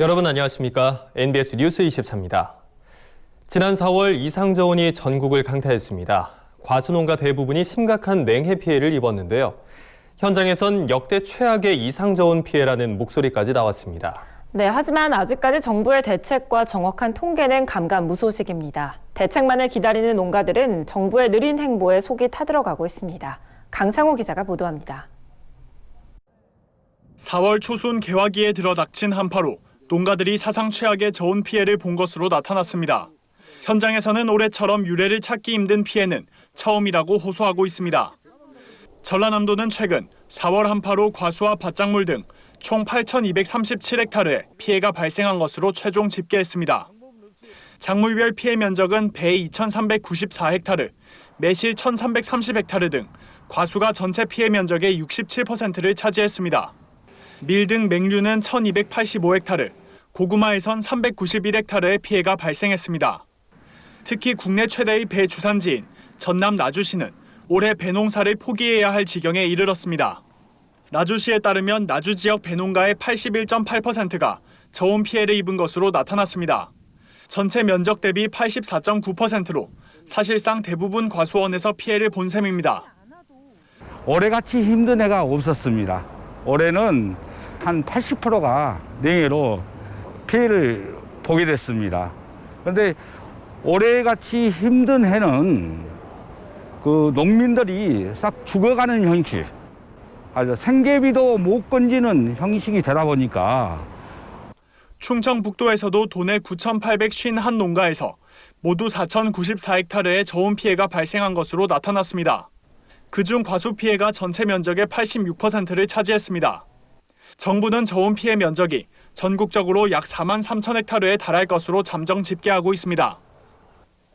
여러분 안녕하십니까? NBS 뉴스 24입니다. 지난 4월 이상저온이 전국을 강타했습니다. 과수농가 대부분이 심각한 냉해 피해를 입었는데요. 현장에선 역대 최악의 이상저온 피해라는 목소리까지 나왔습니다. 네, 하지만 아직까지 정부의 대책과 정확한 통계는 감감무소식입니다. 대책만을 기다리는 농가들은 정부의 느린 행보에 속이 타들어가고 있습니다. 강창호 기자가 보도합니다. 4월 초순 개화기에 들어닥친 한파로 농가들이 사상 최악의 저온 피해를 본 것으로 나타났습니다. 현장에서는 올해처럼 유례를 찾기 힘든 피해는 처음이라고 호소하고 있습니다. 전라남도는 최근 4월 한파로 과수와 밭작물 등 총 8,237헥타르에 피해가 발생한 것으로 최종 집계했습니다. 작물별 피해 면적은 배 2,394헥타르, 매실 1,330헥타르 등 과수가 전체 피해 면적의 67%를 차지했습니다. 밀 등 맹류는 1,285헥타르, 고구마에선 391헥타르의 피해가 발생했습니다. 특히 국내 최대의 배 주산지인 전남 나주시는 올해 배농사를 포기해야 할 지경에 이르렀습니다. 나주시에 따르면 나주 지역 배농가의 81.8%가 저온 피해를 입은 것으로 나타났습니다. 전체 면적 대비 84.9%로 사실상 대부분 과수원에서 피해를 본 셈입니다. 올해같이 힘든 해가 없었습니다. 올해는 한 80%가 냉해로 피해를 보게 됐습니다. 그런데 올해같이 힘든 해는 농민들이 싹 죽어가는 형식, 생계비도 못 건지는 형식이 되다 보니까 충청북도에서도 도내 9,851농가에서 모두 4,094헥타르의 저온 피해가 발생한 것으로 나타났습니다. 그중 과수 피해가 전체 면적의 86%를 차지했습니다. 정부는 저온 피해 면적이 전국적으로 약 4만 3천 헥타르에 달할 것으로 잠정 집계하고 있습니다.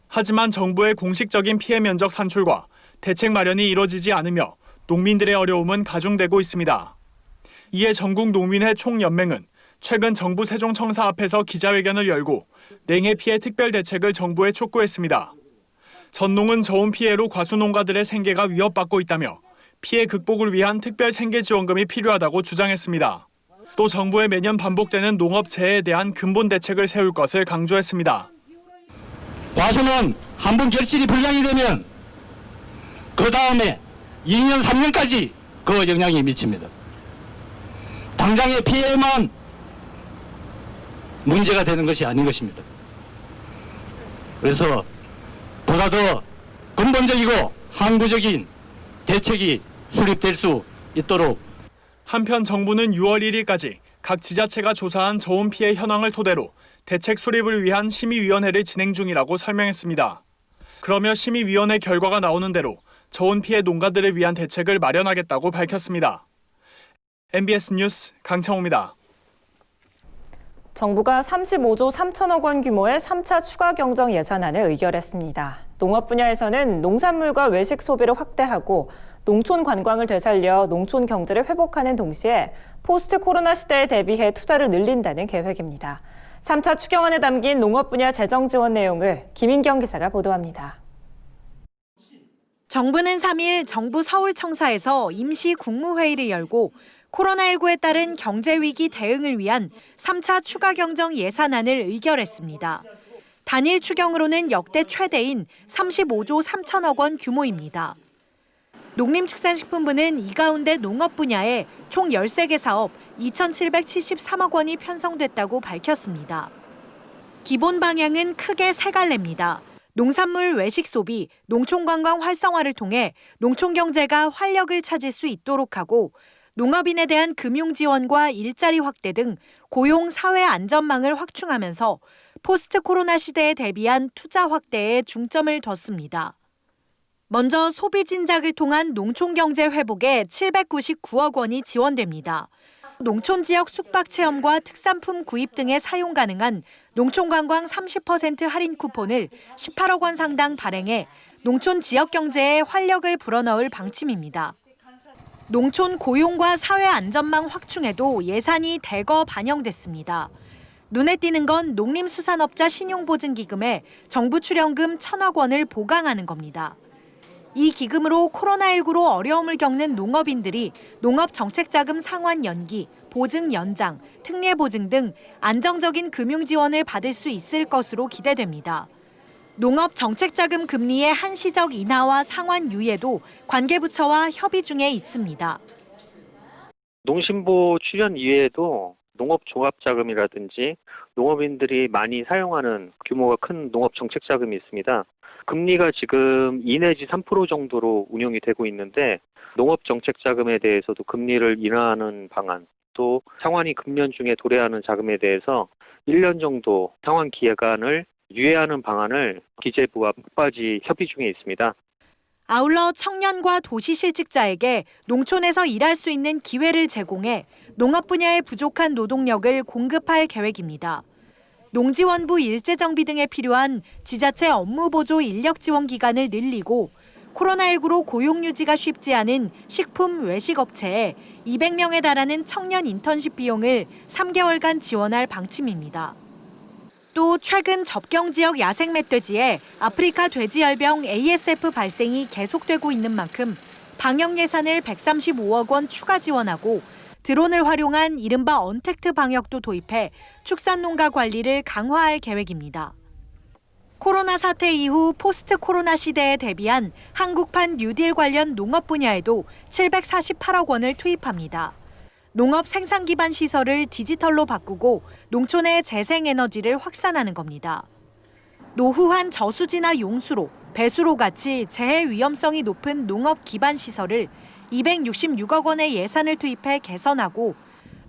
하지만 정부의 공식적인 피해 면적 산출과 대책 마련이 이뤄지지 않으며 농민들의 어려움은 가중되고 있습니다. 이에 전국농민회 총연맹은 최근 정부 세종청사 앞에서 기자회견을 열고 냉해 피해 특별 대책을 정부에 촉구했습니다. 전농은 저온 피해로 과수농가들의 생계가 위협받고 있다며 피해 극복을 위한 특별 생계지원금이 필요하다고 주장했습니다. 또 정부의 매년 반복되는 농업재해에 대한 근본 대책을 세울 것을 강조했습니다. 과수는 한 번 결실이 불량이 되면 그 다음에 2년, 3년까지 그 영향이 미칩니다. 당장의 피해만 문제가 되는 것이 아닌 것입니다. 그래서 보다 더 근본적이고 항구적인 대책이 수립될 수 있도록. 한편 정부는 6월 1일까지 각 지자체가 조사한 저온 피해 현황을 토대로 대책 수립을 위한 심의위원회를 진행 중이라고 설명했습니다. 그러며 심의위원회 결과가 나오는 대로 저온 피해 농가들을 위한 대책을 마련하겠다고 밝혔습니다. MBS 뉴스 강창호입니다. 정부가 35조 3천억 원 규모의 3차 추가 경정 예산안을 의결했습니다. 농업 분야에서는 농산물과 외식 소비를 확대하고 농촌 관광을 되살려 농촌 경제를 회복하는 동시에 포스트 코로나 시대에 대비해 투자를 늘린다는 계획입니다. 3차 추경안에 담긴 농업 분야 재정 지원 내용을 김인경 기자가 보도합니다. 정부는 3일 정부 서울청사에서 임시 국무회의를 열고 코로나19에 따른 경제위기 대응을 위한 3차 추가 경정 예산안을 의결했습니다. 단일 추경으로는 역대 최대인 35조 3천억 원 규모입니다. 농림축산식품부는 이 가운데 농업 분야에 총 13개 사업 2,773억 원이 편성됐다고 밝혔습니다. 기본 방향은 크게 세 갈래입니다. 농산물 외식 소비, 농촌관광 활성화를 통해 농촌 경제가 활력을 찾을 수 있도록 하고 농업인에 대한 금융 지원과 일자리 확대 등 고용 사회 안전망을 확충하면서 포스트 코로나 시대에 대비한 투자 확대에 중점을 뒀습니다. 먼저 소비 진작을 통한 농촌 경제 회복에 799억 원이 지원됩니다. 농촌 지역 숙박 체험과 특산품 구입 등에 사용 가능한 농촌 관광 30% 할인 쿠폰을 18억 원 상당 발행해 농촌 지역 경제에 활력을 불어넣을 방침입니다. 농촌 고용과 사회 안전망 확충에도 예산이 대거 반영됐습니다. 눈에 띄는 건 농림수산업자 신용보증기금에 정부 출연금 1,000억 원을 보강하는 겁니다. 이 기금으로 코로나19로 어려움을 겪는 농업인들이 농업정책자금 상환 연기, 보증 연장, 특례 보증 등 안정적인 금융 지원을 받을 수 있을 것으로 기대됩니다. 농업정책자금 금리의 한시적 인하와 상환 유예도 관계부처와 협의 중에 있습니다. 농심부 출연 이외에도 농업종합자금이라든지 농업인들이 많이 사용하는 규모가 큰 농업정책자금이 있습니다. 금리가 지금 2 내지 3% 정도로 운용이 되고 있는데 농업정책자금에 대해서도 금리를 인하하는 방안, 또 상환이 금년 중에 도래하는 자금에 대해서 1년 정도 상환 기간을 유예하는 방안을 기재부와 막바지 협의 중에 있습니다. 아울러 청년과 도시실직자에게 농촌에서 일할 수 있는 기회를 제공해 농업 분야의 부족한 노동력을 공급할 계획입니다. 농지원부 일제정비 등에 필요한 지자체 업무보조 인력지원 기간을 늘리고 코로나19로 고용 유지가 쉽지 않은 식품 외식업체에 200명에 달하는 청년 인턴십 비용을 3개월간 지원할 방침입니다. 또 최근 접경지역 야생 멧돼지에 아프리카 돼지열병 ASF 발생이 계속되고 있는 만큼 방역 예산을 135억 원 추가 지원하고 드론을 활용한 이른바 언택트 방역도 도입해 축산농가 관리를 강화할 계획입니다. 코로나 사태 이후 포스트 코로나 시대에 대비한 한국판 뉴딜 관련 농업 분야에도 748억 원을 투입합니다. 농업 생산 기반 시설을 디지털로 바꾸고 농촌의 재생에너지를 확산하는 겁니다. 노후한 저수지나 용수로, 배수로 같이 재해 위험성이 높은 농업 기반 시설을 266억 원의 예산을 투입해 개선하고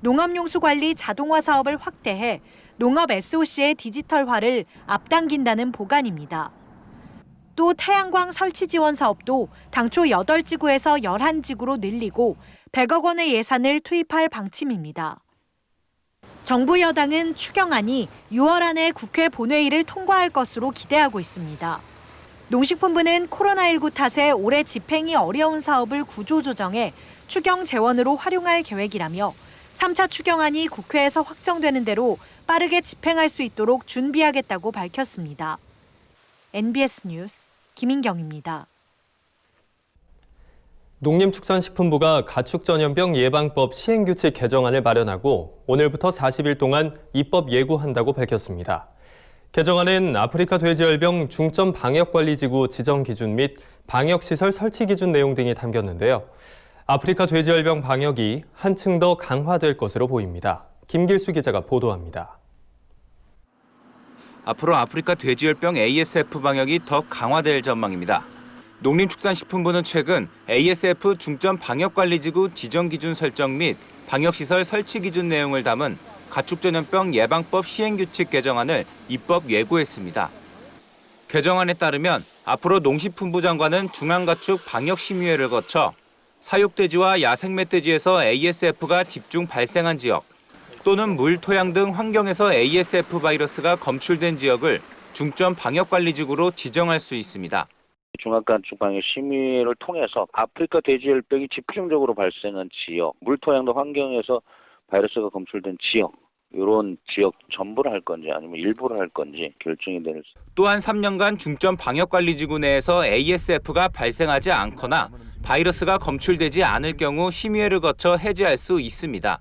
농업용수 관리 자동화 사업을 확대해 농업 SOC의 디지털화를 앞당긴다는 보관입니다. 또 태양광 설치 지원 사업도 당초 8지구에서 11지구로 늘리고 100억 원의 예산을 투입할 방침입니다. 정부 여당은 추경안이 6월 안에 국회 본회의를 통과할 것으로 기대하고 있습니다. 농식품부는 코로나19 탓에 올해 집행이 어려운 사업을 구조조정해 추경 재원으로 활용할 계획이라며 3차 추경안이 국회에서 확정되는 대로 빠르게 집행할 수 있도록 준비하겠다고 밝혔습니다. NBS 뉴스 김인경입니다. 농림축산식품부가 가축전염병 예방법 시행규칙 개정안을 마련하고 오늘부터 40일 동안 입법 예고한다고 밝혔습니다. 개정안은 아프리카 돼지열병 중점 방역관리지구 지정 기준 및 방역시설 설치 기준 내용 등이 담겼는데요. 아프리카 돼지열병 방역이 한층 더 강화될 것으로 보입니다. 김길수 기자가 보도합니다. 앞으로 아프리카 돼지열병 ASF 방역이 더 강화될 전망입니다. 농림축산식품부는 최근 ASF 중점 방역관리지구 지정 기준 설정 및 방역시설 설치 기준 내용을 담은 가축전염병 예방법 시행규칙 개정안을 입법 예고했습니다. 개정안에 따르면 앞으로 농식품부 장관은 중앙가축 방역심의회를 거쳐 사육돼지와 야생멧돼지에서 ASF가 집중 발생한 지역 또는 물, 토양 등 환경에서 ASF 바이러스가 검출된 지역을 중점 방역관리지구로 지정할 수 있습니다. 중앙가축방역심의회를 통해서 아프리카 돼지열병이 집중적으로 발생한 지역, 물토양 등 환경에서 바이러스가 검출된 지역, 이런 지역 전부를 할 건지 아니면 일부를 할 건지 결정이 될. 또한 3년간 중점 방역관리지구 내에서 ASF가 발생하지 않거나 바이러스가 검출되지 않을 경우 심의회를 거쳐 해제할 수 있습니다.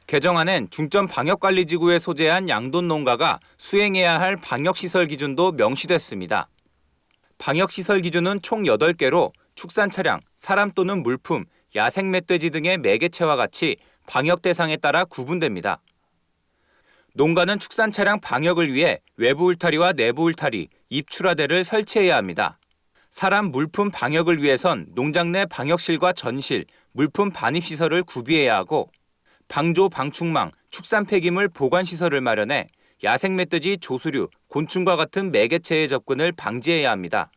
개정안엔 중점 방역관리지구에 소재한 양돈 농가가 수행해야 할 방역시설 기준도 명시됐습니다. 방역시설 기준은 총 8개로 축산 차량, 사람 또는 물품, 야생 멧돼지 등의 매개체와 같이 방역 대상에 따라 구분됩니다. 농가는 축산 차량 방역을 위해 외부 울타리와 내부 울타리, 입출하대를 설치해야 합니다. 사람, 물품 방역을 위해선 농장 내 방역실과 전실, 물품 반입시설을 구비해야 하고 방조, 방충망, 축산 폐기물 보관시설을 마련해 야생멧돼지, 조수류, 곤충과 같은 매개체의 접근을 방지해야 합니다.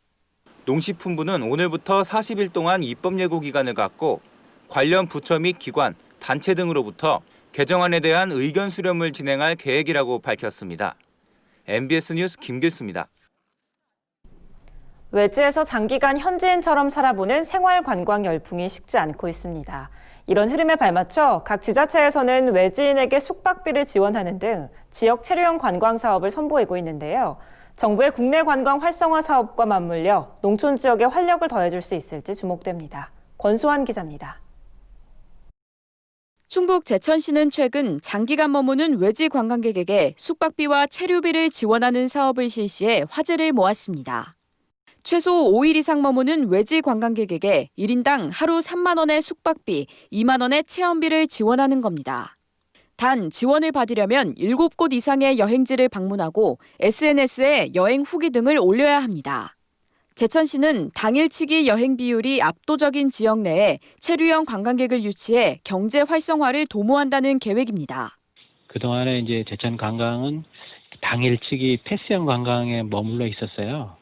농식품부는 오늘부터 40일 동안 입법 예고 기간을 갖고 관련 부처 및 기관, 단체 등으로부터 개정안에 대한 의견 수렴을 진행할 계획이라고 밝혔습니다. MBS 뉴스 김길수입니다. 외지에서 장기간 현지인처럼 살아보는 생활관광 열풍이 식지 않고 있습니다. 이런 흐름에 발맞춰 각 지자체에서는 외지인에게 숙박비를 지원하는 등 지역 체류형 관광 사업을 선보이고 있는데요. 정부의 국내 관광 활성화 사업과 맞물려 농촌 지역에 활력을 더해줄 수 있을지 주목됩니다. 권수환 기자입니다. 충북 제천시는 최근 장기간 머무는 외지 관광객에게 숙박비와 체류비를 지원하는 사업을 실시해 화제를 모았습니다. 최소 5일 이상 머무는 외지 관광객에게 1인당 하루 3만 원의 숙박비, 2만 원의 체험비를 지원하는 겁니다. 단 지원을 받으려면 7곳 이상의 여행지를 방문하고 SNS에 여행 후기 등을 올려야 합니다. 제천시는 당일치기 여행 비율이 압도적인 지역 내에 체류형 관광객을 유치해 경제 활성화를 도모한다는 계획입니다. 그동안에 이제 제천 관광은 당일치기 패스형 관광에 머물러 있었어요.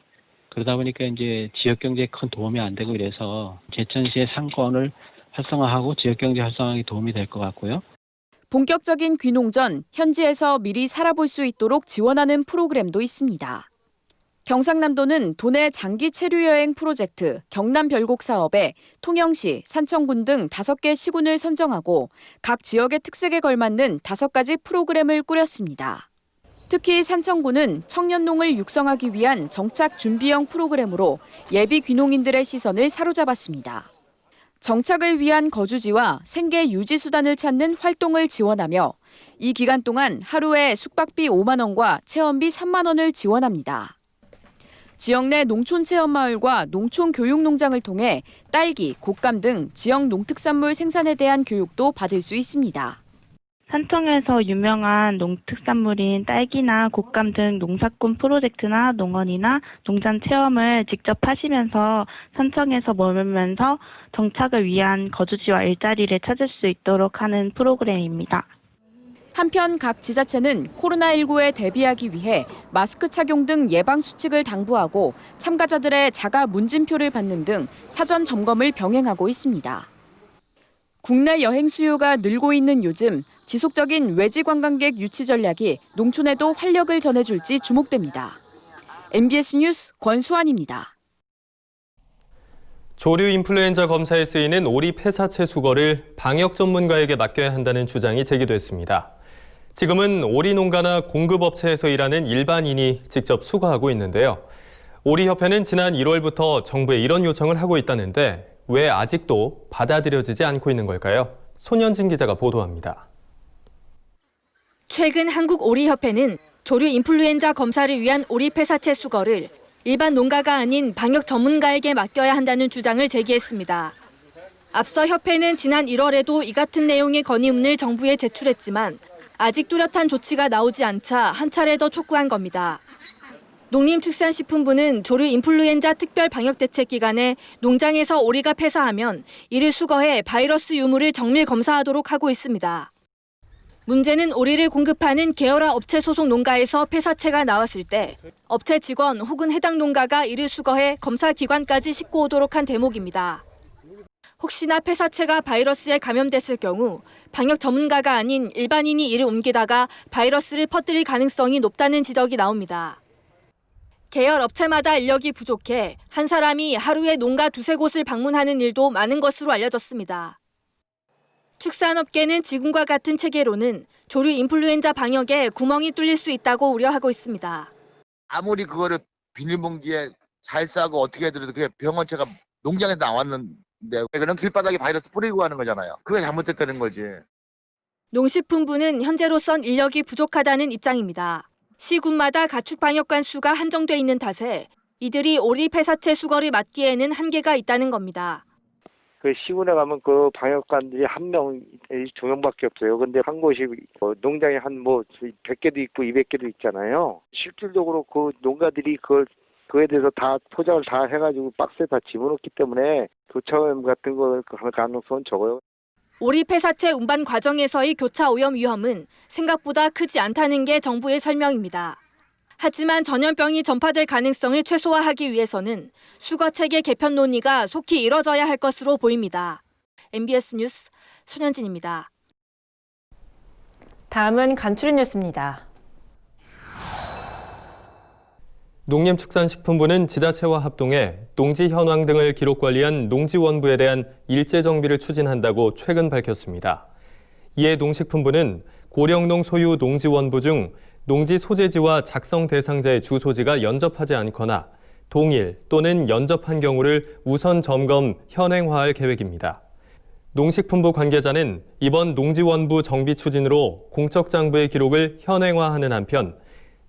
그러다 보니까 이제 지역 경제에 큰 도움이 안 되고 이래서 제천시의 상권을 활성화하고 지역 경제 활성화에 도움이 될 것 같고요. 본격적인 귀농 전 현지에서 미리 살아볼 수 있도록 지원하는 프로그램도 있습니다. 경상남도는 도내 장기 체류 여행 프로젝트 경남 별곡 사업에 통영시, 산청군 등 5개 시군을 선정하고 각 지역의 특색에 걸맞는 5가지 프로그램을 꾸렸습니다. 특히 산청군은 청년농을 육성하기 위한 정착 준비형 프로그램으로 예비 귀농인들의 시선을 사로잡았습니다. 정착을 위한 거주지와 생계 유지 수단을 찾는 활동을 지원하며 이 기간 동안 하루에 숙박비 5만 원과 체험비 3만 원을 지원합니다. 지역 내 농촌 체험마을과 농촌 교육농장을 통해 딸기, 곶감 등 지역 농특산물 생산에 대한 교육도 받을 수 있습니다. 산청에서 유명한 농특산물인 딸기나 곶감 등 농사꾼 프로젝트나 농원이나 농장 체험을 직접 하시면서 산청에서 머물면서 정착을 위한 거주지와 일자리를 찾을 수 있도록 하는 프로그램입니다. 한편 각 지자체는 코로나19에 대비하기 위해 마스크 착용 등 예방수칙을 당부하고 참가자들의 자가 문진표를 받는 등 사전 점검을 병행하고 있습니다. 국내 여행 수요가 늘고 있는 요즘 지속적인 외지 관광객 유치 전략이 농촌에도 활력을 전해줄지 주목됩니다. MBS 뉴스 권수환입니다. 조류 인플루엔자 검사에 쓰이는 오리 폐사체 수거를 방역 전문가에게 맡겨야 한다는 주장이 제기됐습니다. 지금은 오리 농가나 공급업체에서 일하는 일반인이 직접 수거하고 있는데요. 오리협회는 지난 1월부터 정부에 이런 요청을 하고 있다는데 왜 아직도 받아들여지지 않고 있는 걸까요? 손현진 기자가 보도합니다. 최근 한국오리협회는 조류 인플루엔자 검사를 위한 오리 폐사체 수거를 일반 농가가 아닌 방역 전문가에게 맡겨야 한다는 주장을 제기했습니다. 앞서 협회는 지난 1월에도 이 같은 내용의 건의문을 정부에 제출했지만 아직 뚜렷한 조치가 나오지 않자 한 차례 더 촉구한 겁니다. 농림축산식품부는 조류 인플루엔자 특별 방역 대책 기간에 농장에서 오리가 폐사하면 이를 수거해 바이러스 유무를 정밀 검사하도록 하고 있습니다. 문제는 오리를 공급하는 계열화 업체 소속 농가에서 폐사체가 나왔을 때 업체 직원 혹은 해당 농가가 이를 수거해 검사 기관까지 싣고 오도록 한 대목입니다. 혹시나 폐사체가 바이러스에 감염됐을 경우 방역 전문가가 아닌 일반인이 이를 옮기다가 바이러스를 퍼뜨릴 가능성이 높다는 지적이 나옵니다. 계열 업체마다 인력이 부족해 한 사람이 하루에 농가 2-3곳을 방문하는 일도 많은 것으로 알려졌습니다. 축산업계는 지금과 같은 체계로는 조류 인플루엔자 방역에 구멍이 뚫릴 수 있다고 우려하고 있습니다. 아무리 그거를 비닐봉지에 잘 싸고 어떻게 해도 그게 병원체가 농장에서 나왔는데 그런 길바닥에 바이러스 뿌리고 하는 거잖아요. 그게 잘못됐다는 거지. 농식품부는 현재로선 인력이 부족하다는 입장입니다. 시군마다 가축 방역관 수가 한정돼 있는 탓에 이들이 오리 폐사체 수거를 맡기에는 한계가 있다는 겁니다. 그 시군에 가면 그 방역관들이 1명, 2명밖에 없어요. 근데 한 곳이 농장에 한 100개도 있고 200개도 있잖아요. 실질적으로 그 농가들이 그에 대해서 다 포장을 다 해가지고 박스에 다 집어넣기 때문에 교차오염 같은 거 할 가능성은 적어요. 오리 폐사체 운반 과정에서의 교차 오염 위험은 생각보다 크지 않다는 게 정부의 설명입니다. 하지만 전염병이 전파될 가능성을 최소화하기 위해서는 수거체계 개편 논의가 속히 이뤄져야 할 것으로 보입니다. MBS 뉴스 손현진입니다. 다음은 간추린 뉴스입니다. 농림축산식품부는 지자체와 합동해 농지 현황 등을 기록 관리한 농지원부에 대한 일제 정비를 추진한다고 최근 밝혔습니다. 이에 농식품부는 고령농 소유 농지원부 중 농지 소재지와 작성 대상자의 주소지가 연접하지 않거나 동일 또는 연접한 경우를 우선 점검, 현행화할 계획입니다. 농식품부 관계자는 이번 농지원부 정비 추진으로 공적장부의 기록을 현행화하는 한편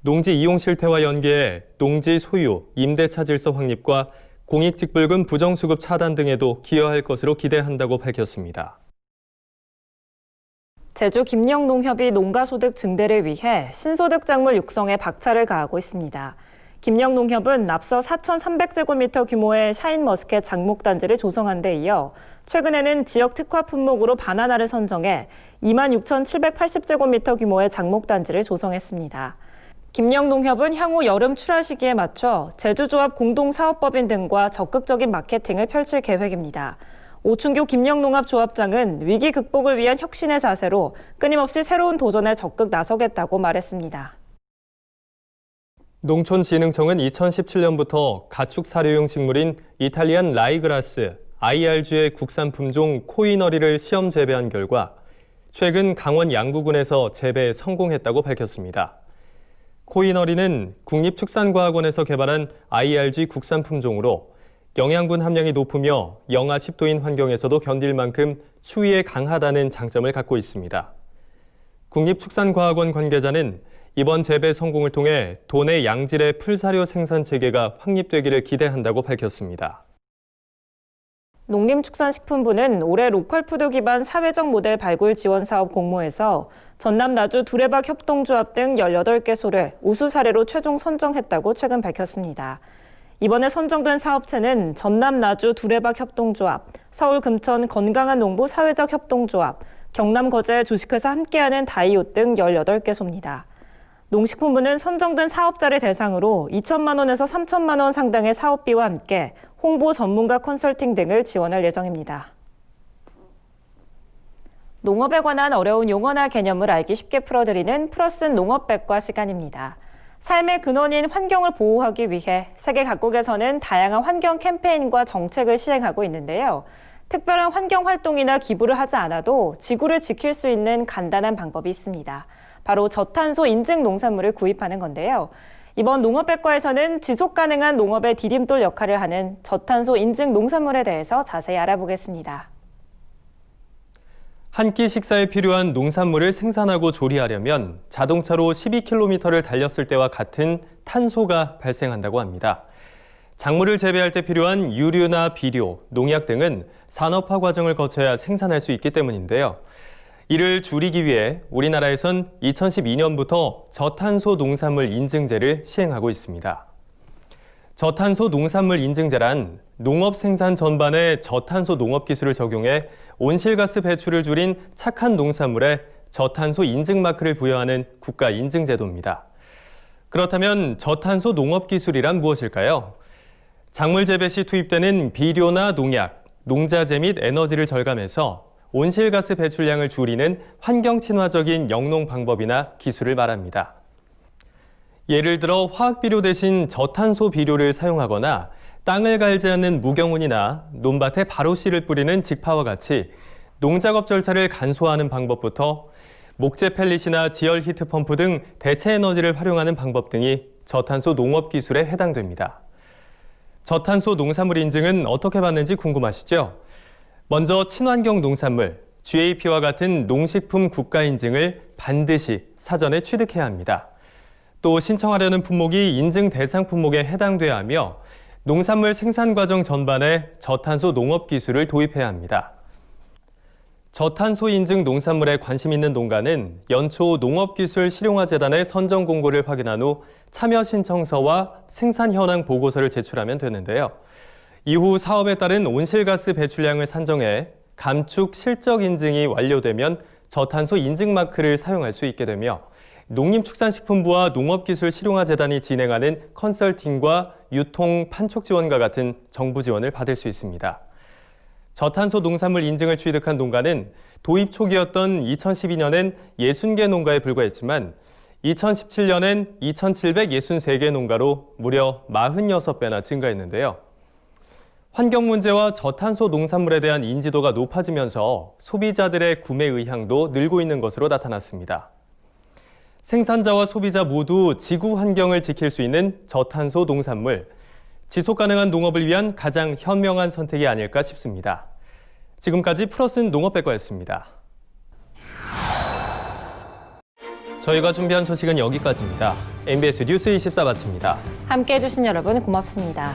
농지 이용 실태와 연계해 농지 소유, 임대차 질서 확립과 공익직불금 부정수급 차단 등에도 기여할 것으로 기대한다고 밝혔습니다. 제주 김영농협이 농가소득 증대를 위해 신소득 작물 육성에 박차를 가하고 있습니다. 김영농협은 앞서 4,300제곱미터 규모의 샤인머스켓 장목단지를 조성한 데 이어 최근에는 지역 특화 품목으로 바나나를 선정해 26,780제곱미터 규모의 장목단지를 조성했습니다. 김영농협은 향후 여름 출하 시기에 맞춰 제주조합 공동사업법인 등과 적극적인 마케팅을 펼칠 계획입니다. 오춘규 김영농합 조합장은 위기 극복을 위한 혁신의 자세로 끊임없이 새로운 도전에 적극 나서겠다고 말했습니다. 농촌진흥청은 2017년부터 가축 사료용 식물인 이탈리안 라이그라스, IRG의 국산 품종 코이너리를 시험 재배한 결과 최근 강원 양구군에서 재배에 성공했다고 밝혔습니다. 코이너리는 국립축산과학원에서 개발한 IRG 국산 품종으로 영양분 함량이 높으며 영하 10도인 환경에서도 견딜 만큼 추위에 강하다는 장점을 갖고 있습니다. 국립축산과학원 관계자는 이번 재배 성공을 통해 도내 양질의 풀사료 생산 체계가 확립되기를 기대한다고 밝혔습니다. 농림축산식품부는 올해 로컬푸드 기반 사회적 모델 발굴 지원 사업 공모에서 전남 나주 두레박 협동조합 등 18개 소를 우수 사례로 최종 선정했다고 최근 밝혔습니다. 이번에 선정된 사업체는 전남 나주 두레박 협동조합, 서울 금천 건강한 농부 사회적 협동조합, 경남 거제 주식회사 함께하는 다이옷 등 18개소입니다. 농식품부는 선정된 사업자를 대상으로 2천만 원에서 3천만 원 상당의 사업비와 함께 홍보 전문가 컨설팅 등을 지원할 예정입니다. 농업에 관한 어려운 용어나 개념을 알기 쉽게 풀어드리는 플러스 농업백과 시간입니다. 삶의 근원인 환경을 보호하기 위해 세계 각국에서는 다양한 환경 캠페인과 정책을 시행하고 있는데요. 특별한 환경 활동이나 기부를 하지 않아도 지구를 지킬 수 있는 간단한 방법이 있습니다. 바로 저탄소 인증 농산물을 구입하는 건데요. 이번 농업백과에서는 지속 가능한 농업의 디딤돌 역할을 하는 저탄소 인증 농산물에 대해서 자세히 알아보겠습니다. 한 끼 식사에 필요한 농산물을 생산하고 조리하려면 자동차로 12km를 달렸을 때와 같은 탄소가 발생한다고 합니다. 작물을 재배할 때 필요한 유류나 비료, 농약 등은 산업화 과정을 거쳐야 생산할 수 있기 때문인데요. 이를 줄이기 위해 우리나라에선 2012년부터 저탄소 농산물 인증제를 시행하고 있습니다. 저탄소 농산물 인증제란 농업 생산 전반에 저탄소 농업 기술을 적용해 온실가스 배출을 줄인 착한 농산물에 저탄소 인증 마크를 부여하는 국가 인증 제도입니다. 그렇다면 저탄소 농업 기술이란 무엇일까요? 작물 재배 시 투입되는 비료나 농약, 농자재 및 에너지를 절감해서 온실가스 배출량을 줄이는 환경 친화적인 영농 방법이나 기술을 말합니다. 예를 들어 화학비료 대신 저탄소 비료를 사용하거나 땅을 갈지 않는 무경운이나 논밭에 바로 씨를 뿌리는 직파와 같이 농작업 절차를 간소화하는 방법부터 목재 펠릿이나 지열 히트펌프 등 대체 에너지를 활용하는 방법 등이 저탄소 농업 기술에 해당됩니다. 저탄소 농산물 인증은 어떻게 받는지 궁금하시죠? 먼저 친환경 농산물, GAP와 같은 농식품 국가 인증을 반드시 사전에 취득해야 합니다. 또 신청하려는 품목이 인증 대상 품목에 해당돼야 하며 농산물 생산 과정 전반에 저탄소 농업 기술을 도입해야 합니다. 저탄소 인증 농산물에 관심 있는 농가는 연초 농업기술실용화재단의 선정 공고를 확인한 후 참여 신청서와 생산 현황 보고서를 제출하면 되는데요. 이후 사업에 따른 온실가스 배출량을 산정해 감축 실적 인증이 완료되면 저탄소 인증 마크를 사용할 수 있게 되며 농림축산식품부와 농업기술실용화재단이 진행하는 컨설팅과 유통, 판촉 지원과 같은 정부 지원을 받을 수 있습니다. 저탄소 농산물 인증을 취득한 농가는 도입 초기였던 2012년엔 60개 농가에 불과했지만 2017년엔 2,763개 농가로 무려 46배나 증가했는데요. 환경 문제와 저탄소 농산물에 대한 인지도가 높아지면서 소비자들의 구매 의향도 늘고 있는 것으로 나타났습니다. 생산자와 소비자 모두 지구 환경을 지킬 수 있는 저탄소 농산물, 지속 가능한 농업을 위한 가장 현명한 선택이 아닐까 싶습니다. 지금까지 플러스는 농업백과였습니다. 저희가 준비한 소식은 여기까지입니다. MBS 뉴스 24 마칩니다. 함께해 주신 여러분 고맙습니다.